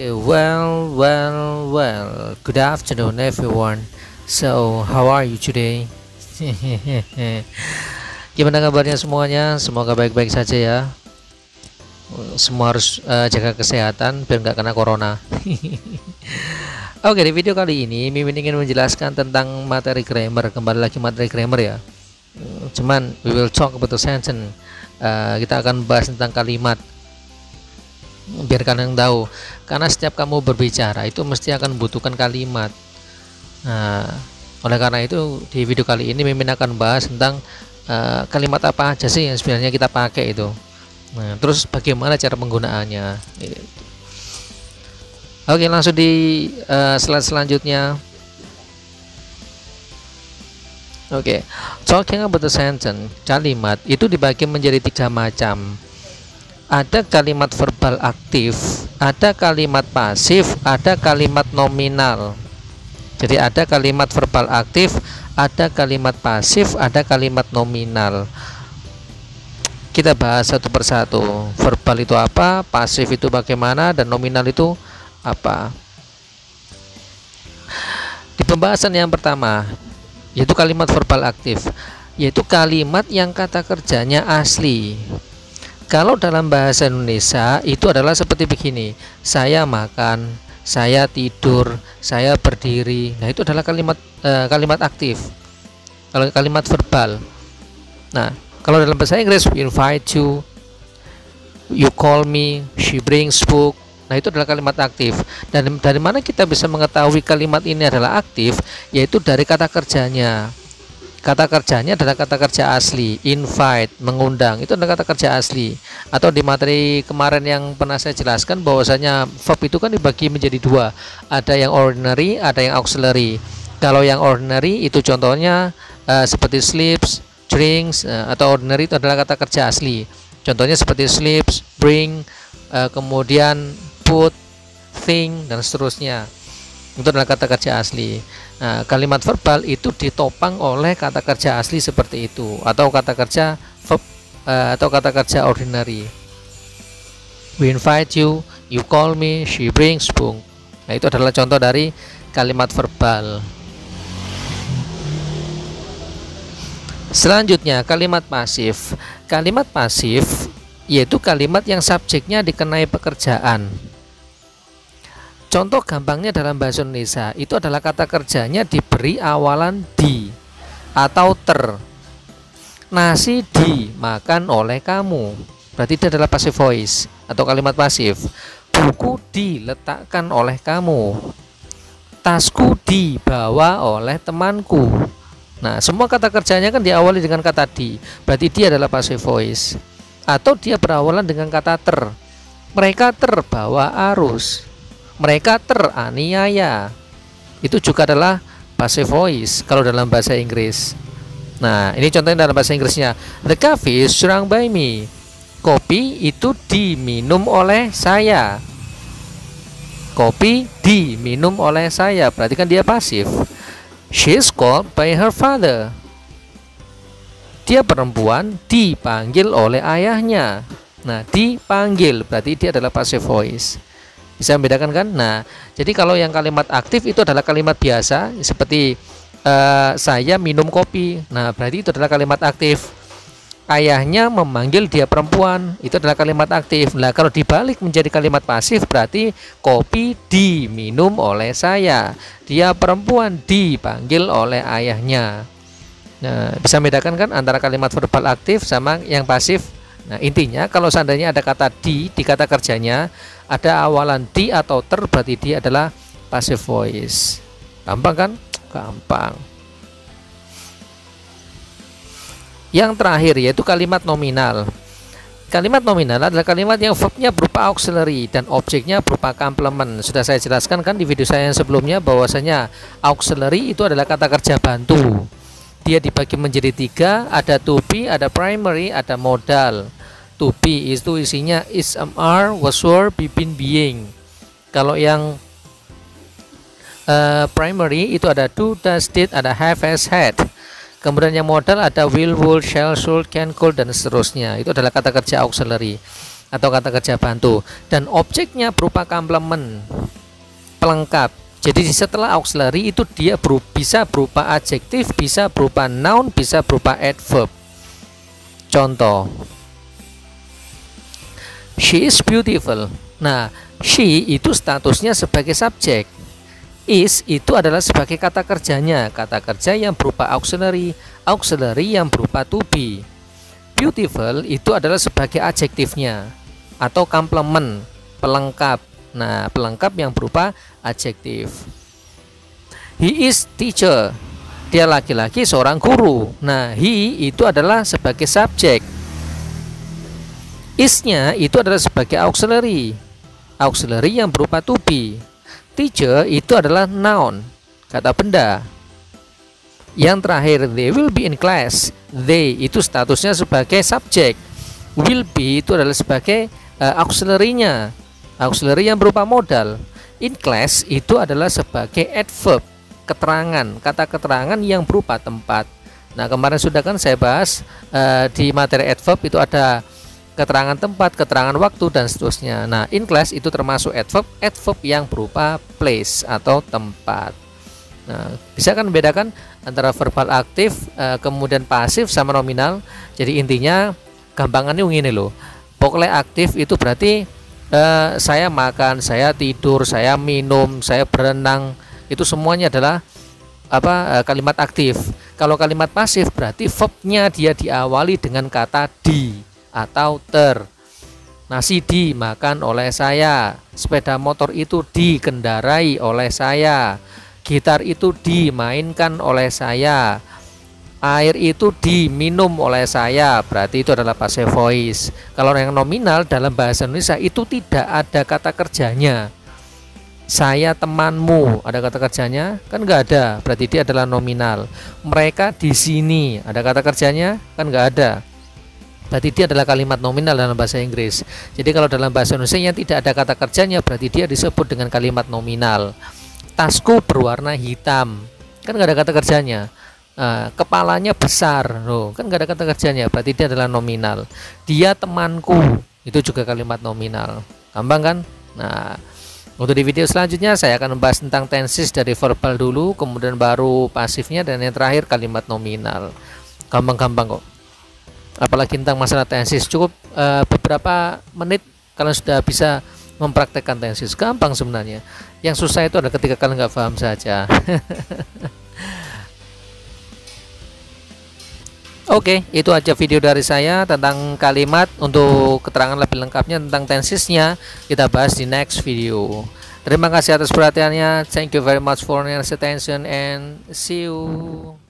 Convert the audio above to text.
Well. Good afternoon, everyone. So, how are you today? Gimana kabarnya semuanya? Semoga baik-baik saja ya. Semua harus jaga kesehatan biar nggak kena corona. Oke, di video kali ini Mimin ingin menjelaskan tentang materi grammar. Kembali lagi materi grammar ya. Cuman we will talk about the sentence. Kita akan bahas tentang kalimat. Biar kalian tahu, karena setiap kamu berbicara itu mesti akan membutuhkan kalimat. Nah, oleh karena itu di video kali ini Mimin akan bahas tentang kalimat apa aja sih yang sebenarnya kita pakai itu. Nah, terus bagaimana cara penggunaannya. Oke, langsung di slide selanjutnya. Oke, talking about the sentence, kalimat itu dibagi menjadi 3 macam. Ada kalimat verbal aktif, ada kalimat pasif, ada kalimat nominal. Jadi ada kalimat verbal aktif, ada kalimat pasif, ada kalimat nominal. Kita bahas satu persatu. Verbal itu apa, pasif itu bagaimana, dan nominal itu apa. Di pembahasan yang pertama, yaitu kalimat verbal aktif, yaitu kalimat yang kata kerjanya asli. Kalau dalam bahasa Indonesia itu adalah seperti begini: saya makan, saya tidur, saya berdiri. Nah, itu adalah kalimat aktif. Kalau kalimat verbal. Nah, kalau dalam bahasa Inggris, we invite you, you call me, she brings book. Nah, itu adalah kalimat aktif. Dan dari mana kita bisa mengetahui kalimat ini adalah aktif? Yaitu dari kata kerjanya. Kata kerjanya adalah kata kerja asli. Invite, mengundang, itu adalah kata kerja asli. Atau di materi kemarin yang pernah saya jelaskan bahwasanya verb itu kan dibagi menjadi 2. Ada yang ordinary, ada yang auxiliary. Kalau yang ordinary itu contohnya seperti sleeps, drinks, atau ordinary itu adalah kata kerja asli. Contohnya seperti sleeps, bring, kemudian put, think, dan seterusnya. Itu adalah kata kerja asli. Nah, kalimat verbal itu ditopang oleh kata kerja asli seperti itu, atau kata kerja verb, atau kata kerja ordinary. We invite you, you call me, she brings book. Nah, itu adalah contoh dari kalimat verbal. Selanjutnya kalimat pasif. Kalimat pasif yaitu kalimat yang subjeknya dikenai pekerjaan. Contoh gampangnya dalam bahasa Indonesia itu adalah kata kerjanya diberi awalan di atau ter. Nasi dimakan oleh kamu. Berarti itu adalah passive voice atau kalimat pasif. Buku diletakkan oleh kamu. Tasku dibawa oleh temanku. Nah, semua kata kerjanya kan diawali dengan kata di. Berarti dia adalah passive voice. Atau dia berawalan dengan kata ter. Mereka terbawa arus. Mereka teraniaya. Itu juga adalah passive voice kalau dalam bahasa Inggris. Nah, ini contohnya dalam bahasa Inggrisnya. The coffee is drunk by me. Kopi itu diminum oleh saya. Kopi diminum oleh saya. Berarti kan dia pasif. She is called by her father. Dia perempuan dipanggil oleh ayahnya. Nah, dipanggil berarti dia adalah passive voice. Bisa membedakan kan? Nah, jadi kalau yang kalimat aktif itu adalah kalimat biasa seperti saya minum kopi. Nah, berarti itu adalah kalimat aktif. Ayahnya memanggil dia perempuan, itu adalah kalimat aktif. Nah, kalau dibalik menjadi kalimat pasif berarti kopi diminum oleh saya. Dia perempuan dipanggil oleh ayahnya. Nah, bisa membedakan kan antara kalimat verbal aktif sama yang pasif. Nah, intinya kalau seandainya ada kata di kata kerjanya, ada awalan di atau ter, berarti dia adalah passive voice. Gampang kan? Gampang. Yang terakhir yaitu kalimat nominal. Kalimat nominal adalah kalimat yang verbnya berupa auxiliary dan objeknya berupa complement. Sudah saya jelaskan kan di video saya yang sebelumnya bahwasanya auxiliary itu adalah kata kerja bantu. Dia dibagi menjadi 3, ada to be, ada primary, ada modal. To be itu isinya is, are, was, were, be, been, being. Kalau yang primary itu ada do, does, did, ada have, has, had. Kemudian yang modal ada will, would, shall, should, can, could, dan seterusnya. Itu adalah kata kerja auxiliary. atau kata kerja bantu, dan objeknya berupa komplement, pelengkap. Jadi setelah auxiliary itu dia bisa berupa adjektif, bisa berupa noun, bisa berupa adverb. Contoh, she is beautiful. Nah, she itu statusnya sebagai subjek, is itu adalah sebagai kata kerjanya, kata kerja yang berupa auxiliary, auxiliary yang berupa to be. Beautiful itu adalah sebagai adjektifnya atau komplement, pelengkap. Nah, pelengkap yang berupa adjektif. He is teacher. Dia laki-laki seorang guru. Nah, he itu adalah sebagai subjek. Is-nya itu adalah sebagai auxiliary. Auxiliary yang berupa to be. Teacher itu adalah noun, kata benda. Yang terakhir, they will be in class. They itu statusnya sebagai subjek. Will be itu adalah sebagai auxiliary-nya, auxiliary yang berupa modal. In class itu adalah sebagai adverb, keterangan, kata keterangan yang berupa tempat. Nah, kemarin sudah kan saya bahas di materi adverb itu ada keterangan tempat, keterangan waktu, dan seterusnya. Nah, in class itu termasuk adverb, adverb yang berupa place atau tempat. Nah, bisa kan membedakan antara verbal aktif, kemudian pasif sama nominal. Jadi intinya gampangannya ini loh. Pokoknya aktif itu berarti saya makan, saya tidur, saya minum, saya berenang, itu semuanya adalah kalimat aktif. Kalau kalimat pasif berarti verbnya dia diawali dengan kata di atau ter. Nasi dimakan oleh saya, sepeda motor itu dikendarai oleh saya, gitar itu dimainkan oleh saya, air itu diminum oleh saya, berarti itu adalah passive voice. Kalau yang nominal dalam bahasa Indonesia itu tidak ada kata kerjanya. Saya temanmu, ada kata kerjanya? Kan nggak ada, berarti dia adalah nominal. Mereka di sini, ada kata kerjanya? Kan nggak ada, berarti dia adalah kalimat nominal dalam bahasa Inggris. Jadi kalau dalam bahasa Indonesia yang tidak ada kata kerjanya, berarti dia disebut dengan kalimat nominal. Tasku berwarna hitam, kan nggak ada kata kerjanya. Kepalanya besar, loh, kan nggak ada kata kerjanya, berarti dia adalah nominal. Dia temanku, itu juga kalimat nominal. Gampang kan? Nah, untuk di video selanjutnya saya akan membahas tentang tenses dari verbal dulu, kemudian baru pasifnya, dan yang terakhir kalimat nominal. Gampang-gampang kok. Apalagi tentang masalah tenses, cukup beberapa menit kalian sudah bisa mempraktekkan tenses. Gampang sebenarnya. Yang susah itu ada ketika kalian nggak paham saja. Oke, itu aja video dari saya tentang kalimat. Untuk keterangan lebih lengkapnya tentang tensesnya kita bahas di next video. Terima kasih atas perhatiannya. Thank you very much for your attention and see you.